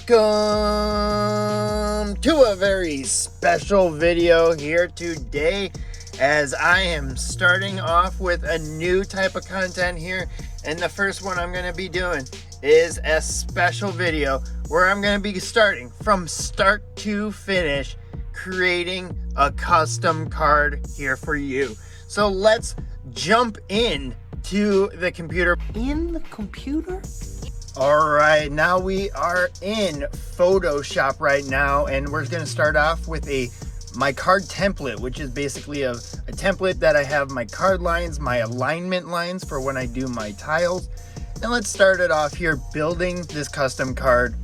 Welcome to a very special video here today, as I am starting off with a new type of content here. And the first one I'm going to be doing is a special video where I'm going to be starting from start to finish creating a custom card here for you. So let's jump in to the computer. In the computer? All right, now we are in Photoshop right now, and we're going to start off with my card template, which is basically a template that I have my card lines, my alignment lines for when I do my tiles. And let's start it off here building this custom card.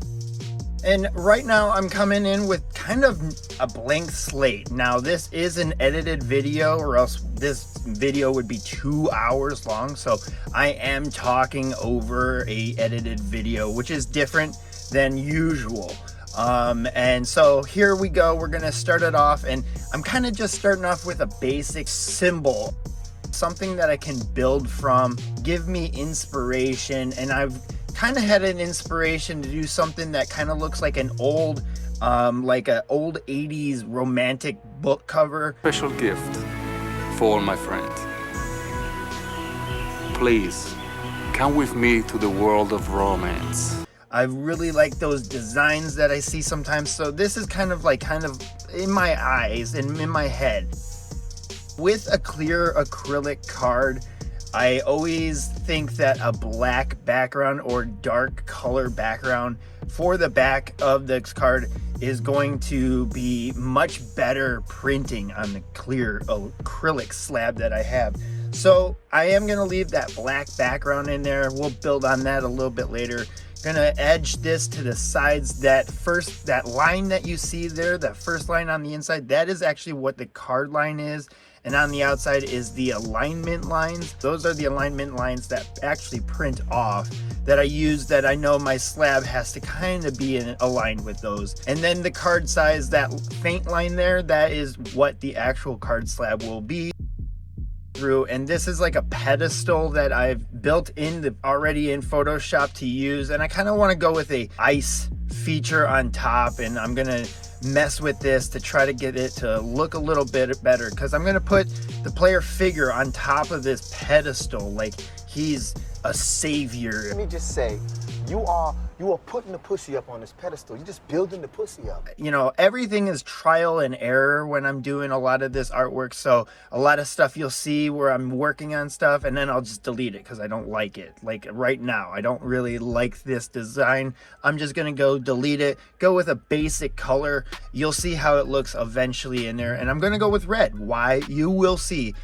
And right now I'm coming in with kind of a blank slate. Now this is an edited video, or else this video would be 2 hours long. So I am talking over a edited video, which is different than usual. And so here we go. We're gonna start it off, and I'm kind of just starting off with a basic symbol, something that I can build from, give me inspiration. And I've kind of had an inspiration to do something that kind of looks like an old like an old 80s romantic book cover. Special gift for all my friends. Please come with me to the world of romance. I really like those designs that I see sometimes, so this is kind of in my eyes and in my head. With a clear acrylic card, I always think that a black background or dark color background for the back of this card is going to be much better printing on the clear acrylic slab that I have. So I am going to leave that black background in there. We'll build on that a little bit later. Gonna edge this to the sides. That line that you see there, that first line on the inside, that is actually what the card line is. And on the outside is the alignment lines. Those are the alignment lines that actually print off, that I use, that I know my slab has to kind of be aligned with those. And then the card size, that faint line there, that is what the actual card slab will be through. And this is like a pedestal that I've built already in Photoshop to use. And I kind of want to go with a ice feature on top, and I'm gonna mess with this to try to get it to look a little bit better, because I'm going to put the player figure on top of this pedestal like he's a savior. Let me just say, you are putting the pussy up on this pedestal. You're just building the pussy up. You know, everything is trial and error when I'm doing a lot of this artwork. So a lot of stuff you'll see where I'm working on stuff and then I'll just delete it because I don't like it. Like right now, I don't really like this design. I'm just going to go delete it, go with a basic color. You'll see how it looks eventually in there. And I'm going to go with red. Why? You will see.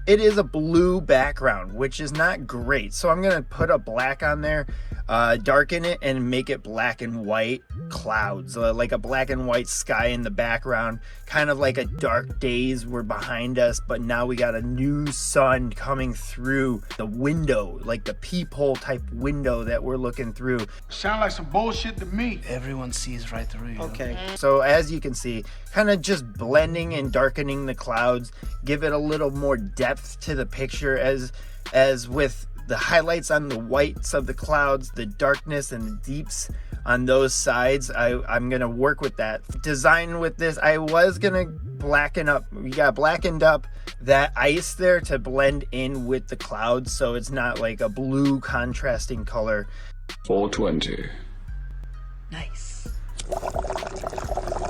It is a blue background, which is not great. So I'm going to put a black on there, darken it, and make it black and white clouds, like a black and white sky in the background, kind of like a dark days were behind us, but now we got a new sun coming through the window, like the peephole type window that we're looking through. Sound like some bullshit to me. Everyone sees right through you. Okay, so as you can see, kind of just blending and darkening the clouds, give it a little more depth to the picture, as with the highlights on the whites of the clouds, the darkness and the deeps on those sides. I'm gonna work with that design with this. I was gonna blackened up that ice there to blend in with the clouds, so it's not like a blue contrasting color. 420. Nice.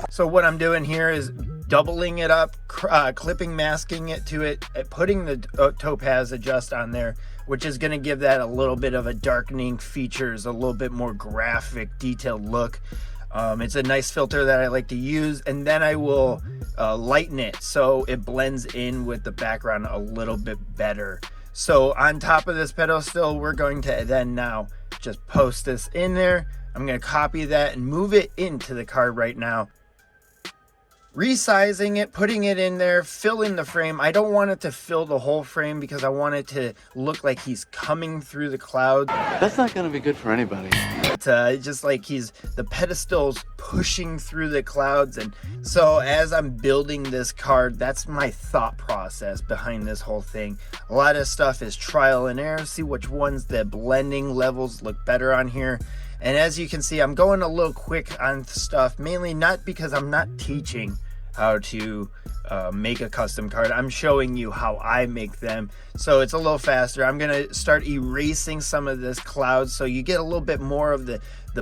So what I'm doing here is doubling it up, clipping, masking it to it, putting the topaz adjust on there, which is going to give that a little bit of a darkening features, a little bit more graphic, detailed look. It's a nice filter that I like to use, and then I will lighten it so it blends in with the background a little bit better. So on top of this pedestal, we're going to then now just post this in there. I'm going to copy that and move it into the card right now. Resizing it, putting it in there, fill in the frame. I don't want it to fill the whole frame because I want it to look like he's coming through the cloud. That's not going to be good for anybody. But just like the pedestal's pushing through the clouds. And so as I'm building this card, that's my thought process behind this whole thing. A lot of stuff is trial and error. See which ones the blending levels look better on here. And as you can see, I'm going a little quick on stuff, mainly not because I'm not teaching how to make a custom card. I'm showing you how I make them, so it's a little faster. I'm gonna start erasing some of this clouds so you get a little bit more of the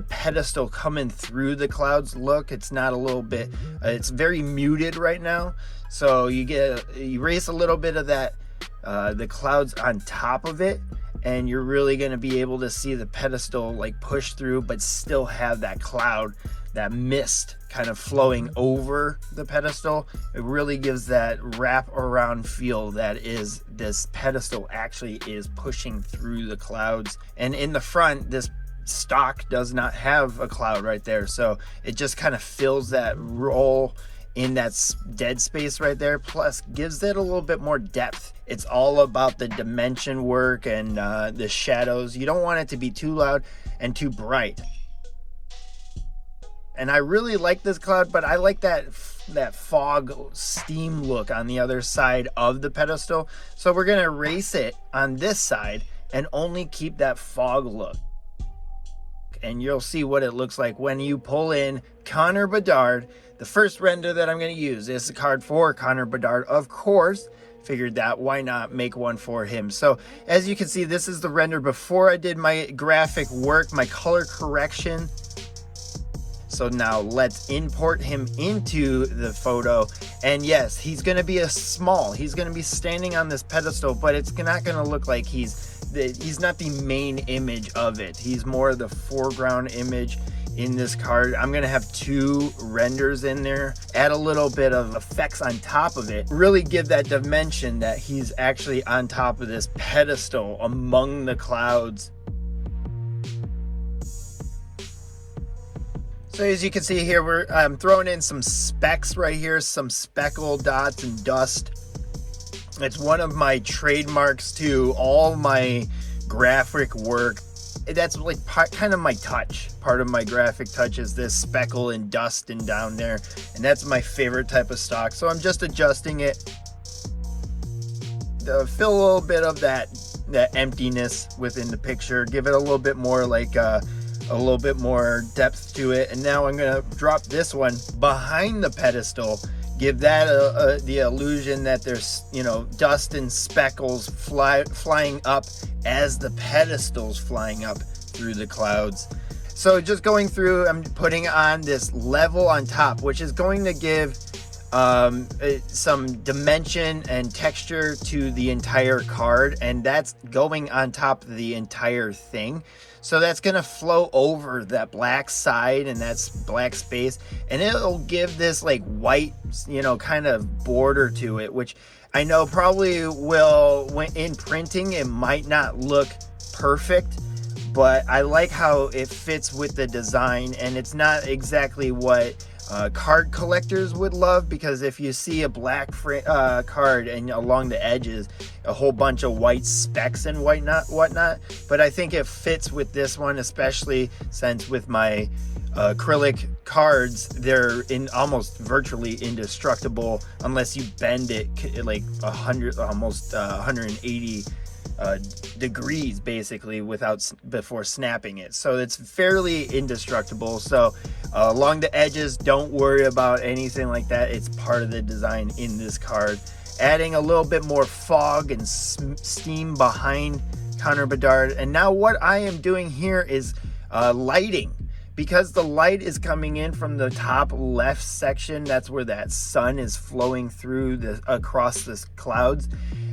pedestal coming through the clouds look. It's not a little bit, it's very muted right now, so you erase a little bit of that, the clouds on top of it, and you're really going to be able to see the pedestal like push through, but still have that cloud, that mist kind of flowing over the pedestal. It really gives that wrap around feel that is this pedestal actually is pushing through the clouds. And in the front, this stock does not have a cloud right there, so it just kind of fills that role in that dead space right there, plus gives it a little bit more depth. It's all about the dimension work and the shadows. You don't want it to be too loud and too bright. And I really like this cloud, but I like that fog steam look on the other side of the pedestal. So we're gonna erase it on this side and only keep that fog look. And you'll see what it looks like when you pull in Connor Bedard. The first render that I'm going to use is the card for Connor Bedard, of course. Figured that, why not make one for him? So as you can see, this is the render before I did my graphic work, my color correction. So now let's import him into the photo. And yes, he's going to be he's going to be standing on this pedestal, but it's not going to look like he's not the main image of it. He's more the foreground image in this card. I'm gonna have 2 renders in there, add a little bit of effects on top of it, really give that dimension that he's actually on top of this pedestal among the clouds. So as you can see here, I'm throwing in some specks right here, some speckle dots and dust. It's one of my trademarks to all my graphic work. That's like kind of my touch. Part of my graphic touch is this speckle and dust and down there, and that's my favorite type of stock. So I'm just adjusting it to fill a little bit of that emptiness within the picture, give it a little bit more like a little bit more depth to it. And now I'm gonna drop this one behind the pedestal, give that the illusion that there's, you know, dust and speckles flying up as the pedestal's flying up through the clouds. So just going through, I'm putting on this level on top, which is going to give some dimension and texture to the entire card, and that's going on top of the entire thing. So that's going to flow over that black side and that's black space, and it'll give this like white, you know, kind of border to it, which I know probably will, when in printing, it might not look perfect, but I like how it fits with the design. And it's not exactly what card collectors would love, because if you see a black card and along the edges a whole bunch of white specks and whatnot, but I think it fits with this one, especially since with my acrylic cards, they're almost virtually indestructible unless you bend it like 180 degrees basically before snapping it. So it's fairly indestructible. So along the edges, don't worry about anything like that. It's part of the design in this card. Adding a little bit more fog and steam behind Connor Bedard. And now what I am doing here is lighting, because the light is coming in from the top left section. That's where that sun is flowing through across the clouds.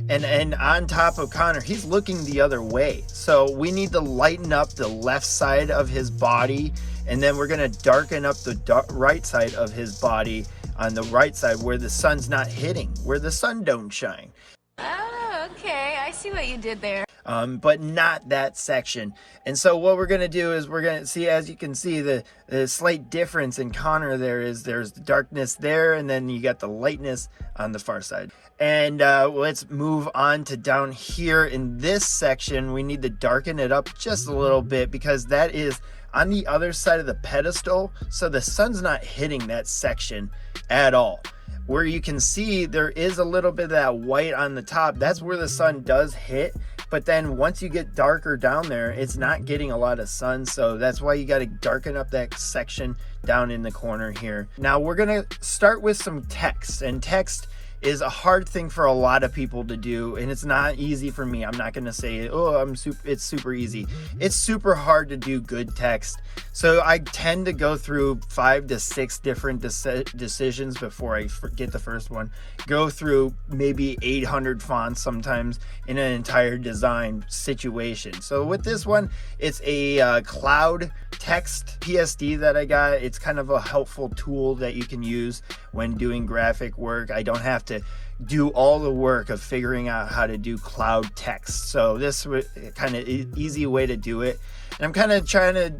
And on top of Connor, he's looking the other way. So we need to lighten up the left side of his body, and then we're gonna darken up the right side of his body on the right side where the sun's not hitting, where the sun don't shine. Oh, okay. I see what you did there. But not that section. And so what we're going to do is we're going to see, as you can see, the slight difference in Connor there's the darkness there, and then you got the lightness on the far side. And let's move on to down here in this section. We need to darken it up just a little bit, because that is on the other side of the pedestal, so the sun's not hitting that section at all. Where you can see there is a little bit of that white on the top, that's where the sun does hit, but then once you get darker down there, it's not getting a lot of sun. So that's why you got to darken up that section down in the corner here. Now we're gonna start with some text, and text is a hard thing for a lot of people to do, and it's not easy for me. I'm not gonna say, oh, it's super easy. It's super hard to do good text. So I tend to go through 5 to 6 different decisions before I get the first one. Go through maybe 800 fonts sometimes in an entire design situation. So with this one, it's a cloud text PSD that I got. It's kind of a helpful tool that you can use when doing graphic work. I don't have to do all the work of figuring out how to do cloud text. So this was kind of easy way to do it. And I'm kind of trying to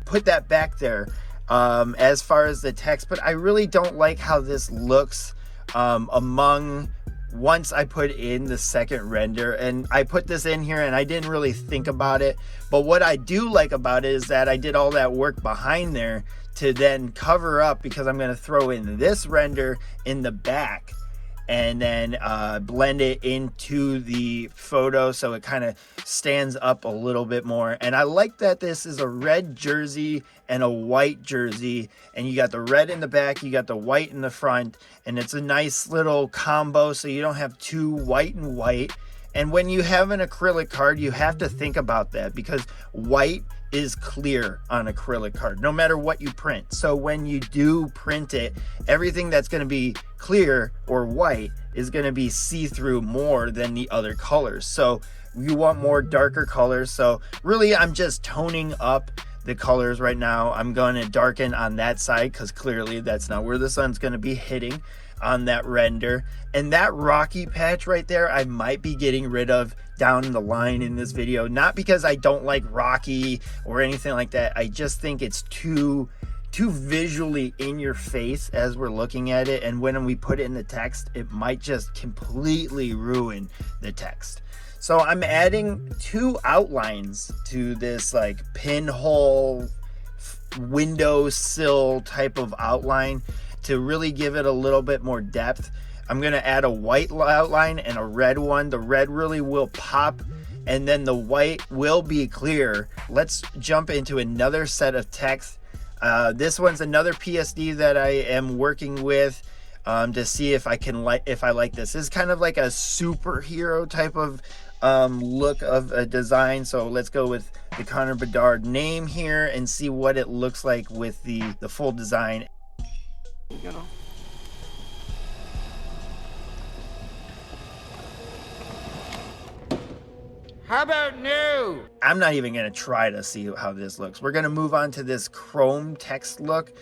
put that back there as far as the text, but I really don't like how this looks once I put in the second render. And I put this in here and I didn't really think about it, but what I do like about it is that I did all that work behind there to then cover up, because I'm going to throw in this render in the back and then blend it into the photo so it kind of stands up a little bit more. And I like that this is a red jersey and a white jersey, and you got the red in the back, you got the white in the front, and it's a nice little combo so you don't have two white and white. And when you have an acrylic card, you have to think about that, because white is clear on acrylic card no matter what you print. So when you do print it, everything that's going to be clear or white is going to be see-through more than the other colors. So you want more darker colors. So really I'm just toning up the colors right now. I'm going to darken on that side because clearly that's not where the sun's going to be hitting on that render. And that rocky patch right there, I might be getting rid of down the line in this video. Not because I don't like rocky or anything like that. I just think it's too visually in your face as we're looking at it. And when we put it in the text, it might just completely ruin the text. So I'm adding 2 outlines to this like pinhole windowsill type of outline to really give it a little bit more depth. I'm going to add a white outline and a red one. The red really will pop, and then the white will be clear. Let's jump into another set of text. This one's another PSD that I am working with to see if I like this. This is kind of like a superhero type of look of a design. So let's go with the Connor Bedard name here and see what it looks like with the full design. You know. How about new? I'm not even going to try to see how this looks. We're going to move on to this chrome text look,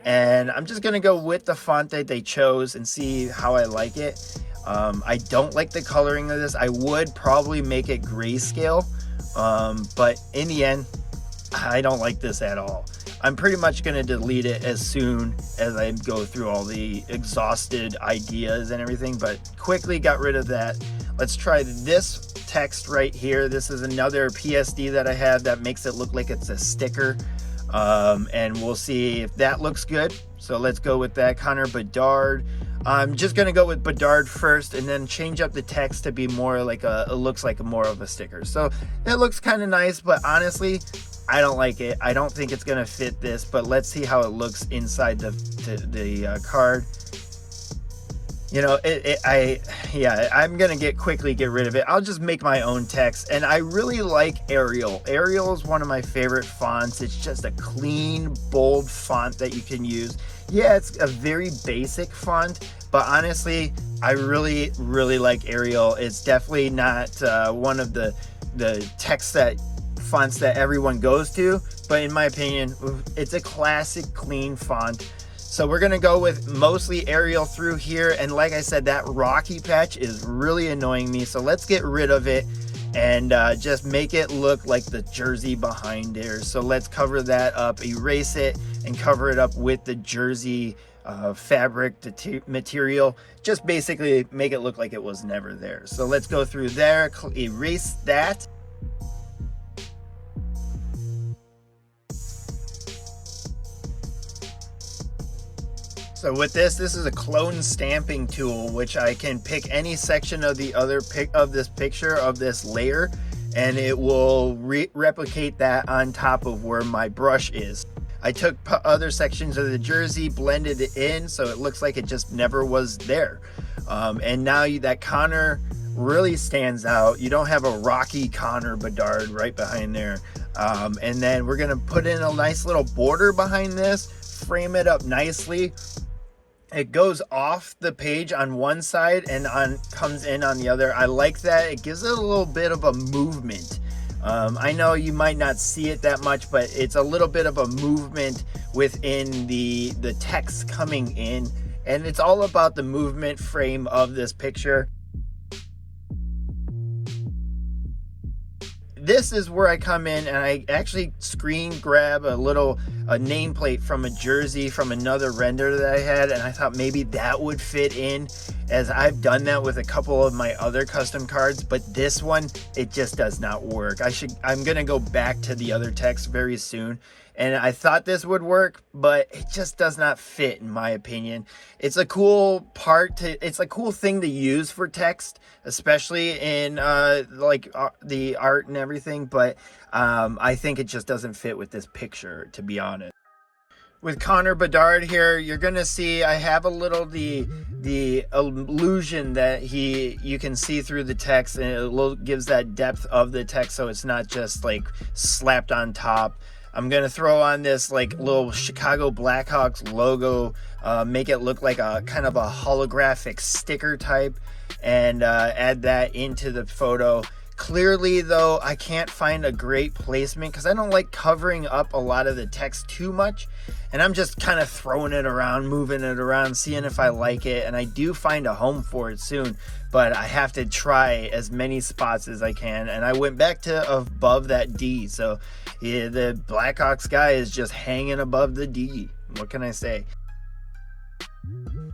and I'm just going to go with the font that they chose and see how I like it. I don't like the coloring of this. I would probably make it grayscale, but in the end, I don't like this at all. I'm pretty much going to delete it as soon as I go through all the exhausted ideas and everything, but quickly got rid of that. Let's try this text right here. This is another PSD that I have that makes it look like it's a sticker, and we'll see if that looks good. So let's go with that. Connor Bedard. I'm just going to go with Bedard first and then change up the text to be more like it looks like more of a sticker. So that looks kind of nice, but honestly, I don't like it. I don't think it's going to fit this, but let's see how it looks inside the card. You know, I'm going to quickly get rid of it. I'll just make my own text. And I really like Arial. Arial is one of my favorite fonts. It's just a clean, bold font that you can use. Yeah, it's a very basic font, but honestly, I really, really like Arial. It's definitely not one of the text fonts that everyone goes to, but in my opinion, it's a classic, clean font. So we're gonna go with mostly Arial through here, and like I said, that rocky patch is really annoying me, so let's get rid of it and just make it look like the jersey behind there. So let's cover that up, erase it, and cover it up with the jersey fabric material. Just basically make it look like it was never there. So let's go through there, erase that. So with this is a clone stamping tool, which I can pick any section of the other of this picture of this layer, and it will replicate that on top of where my brush is. I took other sections of the jersey, blended it in so it looks like it just never was there. And now that Connor really stands out. You don't have a rocky Connor Bedard right behind there. And then we're gonna put in a nice little border behind this, frame it up nicely. It goes off the page on one side and comes in on the other. I like that. It gives it a little bit of a movement. I know you might not see it that much, but it's a little bit of a movement within the text coming in, and it's all about the movement frame of this picture. This is where I come in and I actually screen grab a nameplate from a jersey from another render that I had, and I thought maybe that would fit in, as I've done that with a couple of my other custom cards, but this one, it just does not work. I'm gonna go back to the other text very soon, and I thought this would work, but it just does not fit in my opinion. It's a cool it's a cool thing to use for text, especially in the art and everything, but I think it just doesn't fit with this picture, to be honest. With Connor Bedard here, you're gonna see I have a little the illusion that you can see through the text, and it gives that depth of the text, so it's not just like slapped on top. I'm gonna throw on this like little Chicago Blackhawks logo, make it look like a kind of a holographic sticker type, and add that into the photo. Clearly though, I can't find a great placement because I don't like covering up a lot of the text too much, and I'm just kind of throwing it around, moving it around, seeing if I like it, and I do find a home for it soon, but I have to try as many spots as I can. And I went back to above that D, so yeah, the Blackhawks guy is just hanging above the D. What can I say?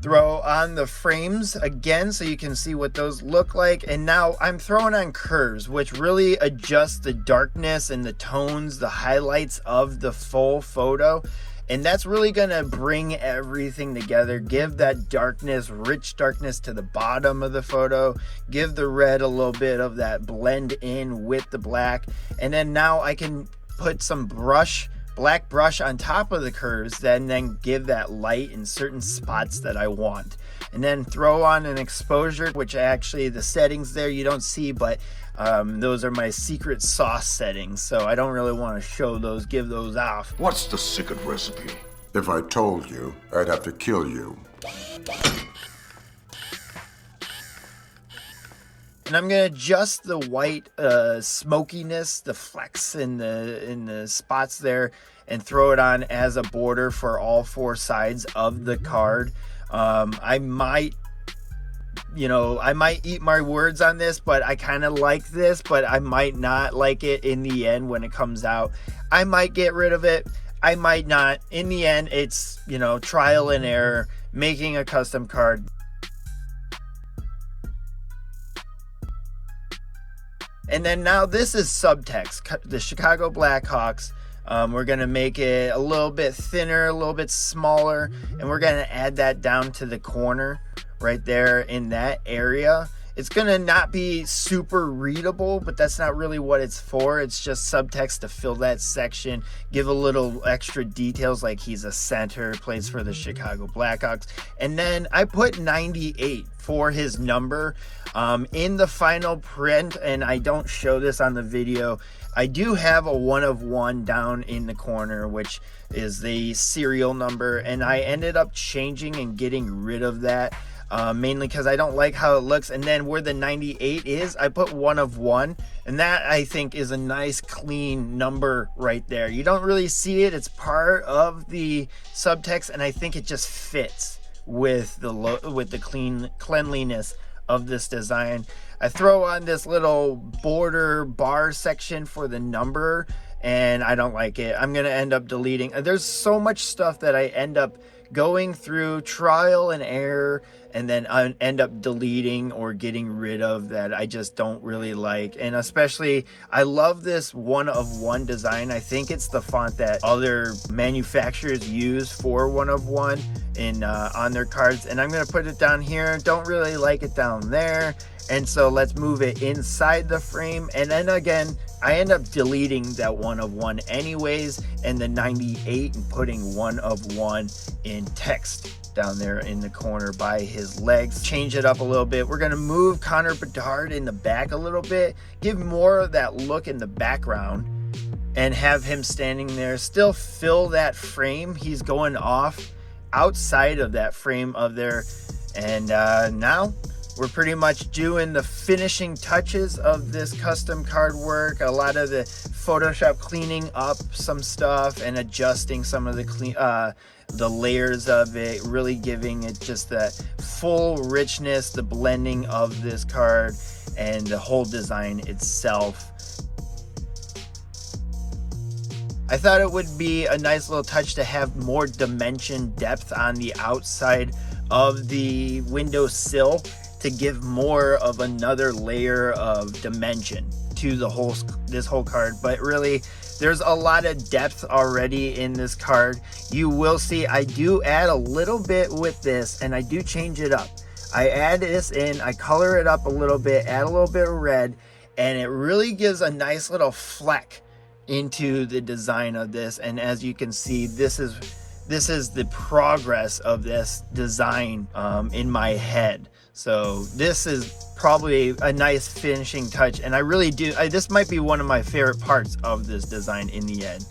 Throw on the frames again so you can see what those look like, and now I'm throwing on curves, which really adjust the darkness and the tones, the highlights of the full photo, and that's really gonna bring everything together, give that darkness, rich darkness to the bottom of the photo, give the red a little bit of that blend in with the black, and then now I can put some black brush on top of the curves, and then give that light in certain spots that I want, and then throw on an exposure, which actually the settings there you don't see, but those are my secret sauce settings, so I don't really want to give those off. What's the secret recipe? If I told you, I'd have to kill you. And I'm gonna adjust the white smokiness, the flecks in the spots there, and throw it on as a border for all four sides of the card. I might eat my words on this, but I kind of like this, but I might not like it in the end when it comes out. I might get rid of it, I might not. In the end, it's, trial and error, making a custom card. And then now this is subtext, the Chicago Blackhawks. We're gonna make it a little bit thinner, a little bit smaller, and we're gonna add that down to the corner right there in that area. It's gonna not be super readable, but that's not really what it's for. It's just subtext to fill that section, give a little extra details, like he's a center, plays for the Chicago Blackhawks. And then I put 98 for his number in the final print, and I don't show this on the video. I do have a 1 of 1 down in the corner, which is the serial number, and I ended up changing and getting rid of that. Mainly because I don't like how it looks. And then where the 98 is, I put 1 of 1, and that I think is a nice clean number right there. You don't really see it, it's part of the subtext, and I think it just fits with the cleanliness of this design. I throw on this little border bar section for the number, and I don't like it. I'm gonna end up deleting. There's so much stuff that I end up going through trial and error, and then I end up deleting or getting rid of that I just don't really like. And especially, I love this one of one design. I think it's the font that other manufacturers use for one of one in on their cards, and I'm gonna put it down here. Don't really like it down there, and so let's move it inside the frame. And then again, I end up deleting that one of one anyways, and the 98, and putting one of one in text down there in the corner by his legs. Change it up a little bit. We're gonna move Connor Bedard in the back a little bit, give more of that look in the background, and have him standing there. Still fill that frame. He's going off outside of that frame of there. And now we're pretty much doing the finishing touches of this custom card work. A lot of the Photoshop cleaning up some stuff and adjusting some of the layers of it, really giving it just that full richness, the blending of this card and the whole design itself. I thought it would be a nice little touch to have more dimension depth on the outside of the windowsill to give more of another layer of dimension to this whole card. But really, there's a lot of depth already in this card. You will see I do add a little bit with this, and I do change it up. I add this in, I color it up a little bit, add a little bit of red, and it really gives a nice little fleck into the design of this. And as you can see, this is the progress of this design in my head. So this is probably a nice finishing touch, and I really do, this might be one of my favorite parts of this design in the end.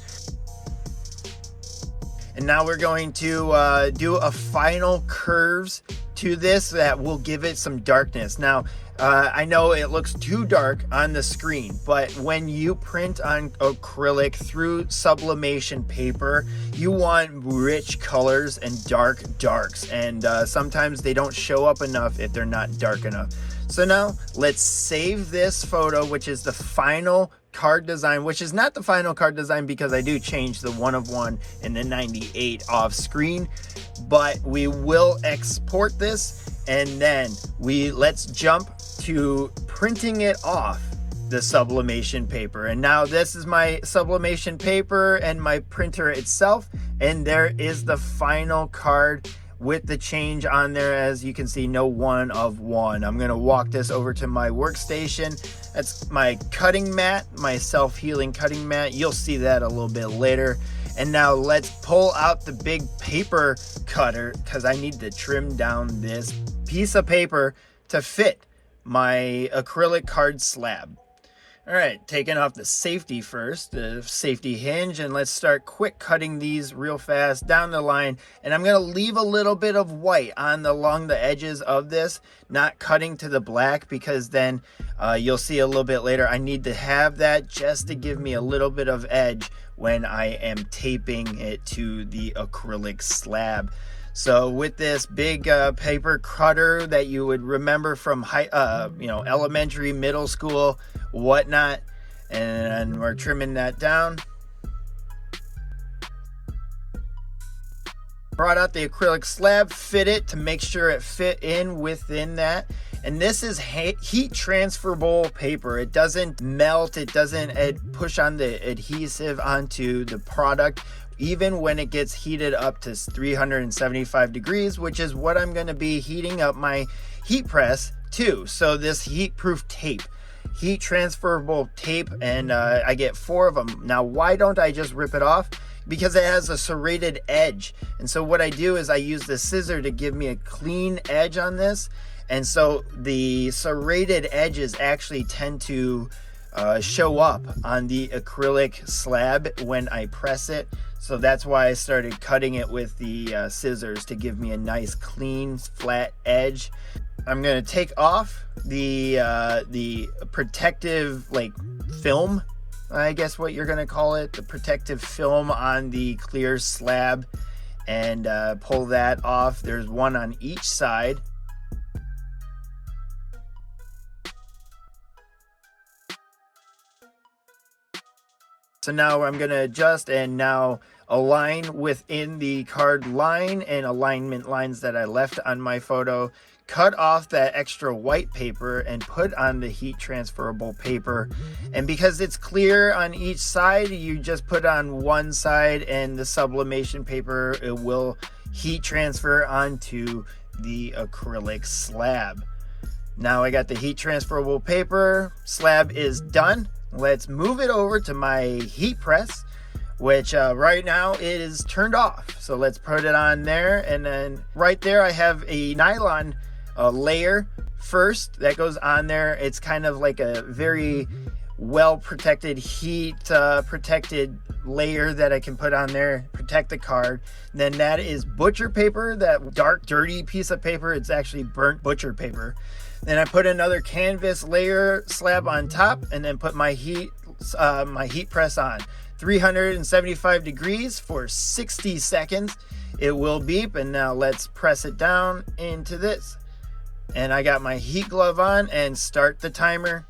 And now we're going to do a final curves to this that will give it some darkness. Now, I know it looks too dark on the screen, but when you print on acrylic through sublimation paper, you want rich colors and dark darks, and sometimes they don't show up enough if they're not dark enough. So now let's save this photo, which is the final card design, which is not the final card design because I do change the one of one and the 98 off screen, but we will export this, and then let's jump to printing it off the sublimation paper. And now this is my sublimation paper and my printer itself, and there is the final card with the change on there. As you can see, no one of one. I'm gonna walk this over to my workstation. That's my cutting mat, my self-healing cutting mat. You'll see that a little bit later. And now let's pull out the big paper cutter, because I need to trim down this piece of paper to fit my acrylic card slab. All right, taking off the safety first, the safety hinge, and let's start quick cutting these real fast down the line. And I'm gonna leave a little bit of white along the edges of this, not cutting to the black, because then you'll see a little bit later, I need to have that just to give me a little bit of edge when I am taping it to the acrylic slab. So with this big paper cutter that you would remember from elementary, middle school, whatnot, and we're trimming that down. Brought out the acrylic slab, fit it to make sure it fit in within that. And this is heat transferable paper. It doesn't melt, it doesn't push on the adhesive onto the product, even when it gets heated up to 375 degrees, which is what I'm going to be heating up my heat press to. So this heat proof tape, heat transferable tape, and I get 4 of them. Now, why don't I just rip it off? Because it has a serrated edge. And so what I do is I use the scissor to give me a clean edge on this. And so the serrated edges actually tend to show up on the acrylic slab when I press it. So that's why I started cutting it with the scissors, to give me a nice clean flat edge. I'm going to take off the protective film, I guess what you're going to call it, the protective film on the clear slab, and pull that off. There's one on each side. So now I'm going to adjust and now align within the card line and alignment lines that I left on my photo. Cut off that extra white paper and put on the heat transferable paper. And because it's clear on each side, you just put on one side and the sublimation paper, it will heat transfer onto the acrylic slab. Now I got the heat transferable paper, slab is done. Let's move it over to my heat press, which right now it is turned off. So let's put it on there, and then right there I have a nylon layer first that goes on there. It's kind of like a very well protected, heat protected layer that I can put on there, protect the card. Then that is butcher paper, that dark dirty piece of paper. It's actually burnt butcher paper. Then I put another canvas layer slab on top, and then put my heat press on 375 degrees for 60 seconds. It will beep, and now let's press it down into this. And I got my heat glove on and start the timer.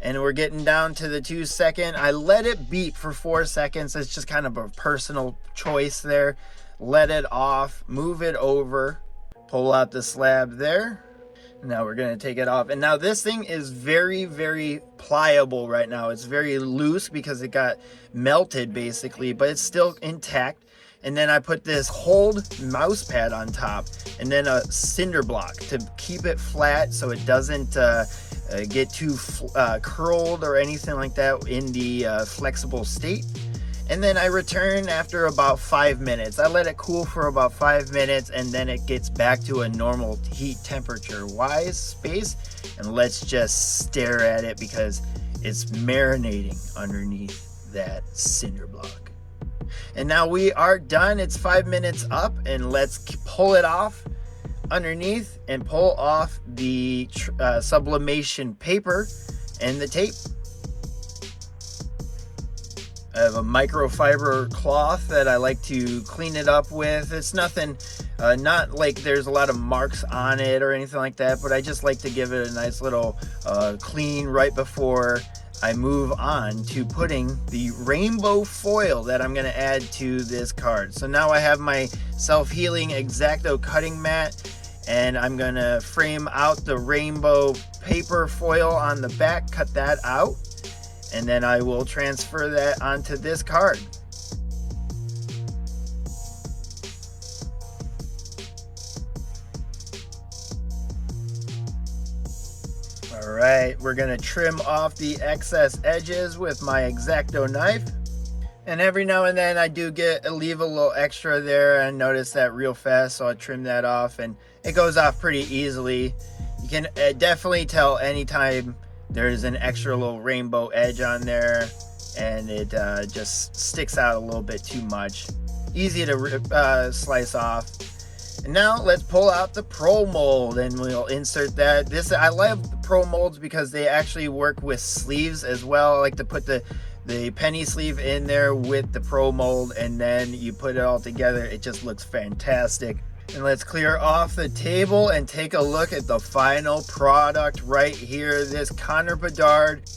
And we're getting down to the 2 second. I let it beep for 4 seconds. It's just kind of a personal choice there. Let it off, move it over, pull out the slab there. Now we're gonna take it off. And now this thing is very, very pliable right now. It's very loose because it got melted basically, but it's still intact. And then I put this hold mouse pad on top, and then a cinder block to keep it flat so it doesn't get too curled or anything like that in the flexible state. And then I return after about 5 minutes. I let it cool for about 5 minutes, and then it gets back to a normal heat temperature wise space. And let's just stare at it because it's marinating underneath that cinder block. And now we are done. It's 5 minutes up, and let's pull it off underneath and pull off the sublimation paper and the tape. I have a microfiber cloth that I like to clean it up with. It's nothing, not like there's a lot of marks on it or anything like that, but I just like to give it a nice little clean right before I move on to putting the rainbow foil that I'm going to add to this card. So now I have my self-healing X-Acto cutting mat, and I'm going to frame out the rainbow paper foil on the back, cut that out, and then I will transfer that onto this card. Alright, we're going to trim off the excess edges with my X-Acto knife. And every now and then I do leave a little extra there, and notice that real fast, so I trim that off, and it goes off pretty easily. You can definitely tell anytime there's an extra little rainbow edge on there, and it just sticks out a little bit too much. Easy to slice off. And now let's pull out the Pro Mold, and we'll insert that. I love the Pro Molds because they actually work with sleeves as well. I like to put the penny sleeve in there with the Pro Mold, and then you put it all together. It just looks fantastic. And let's clear off the table and take a look at the final product right here. This Connor Bedard,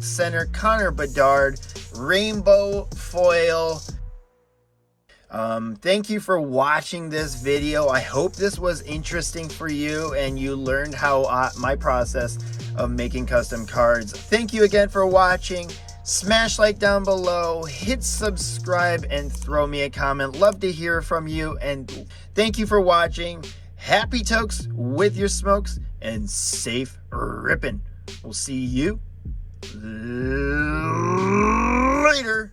center Connor Bedard rainbow foil. Thank you for watching this video. I hope this was interesting for you and you learned how my process of making custom cards. Thank you again for watching. Smash like down below, hit subscribe, and throw me a comment. Love to hear from you, and thank you for watching. Happy tokes with your smokes, and safe ripping. We'll see you later.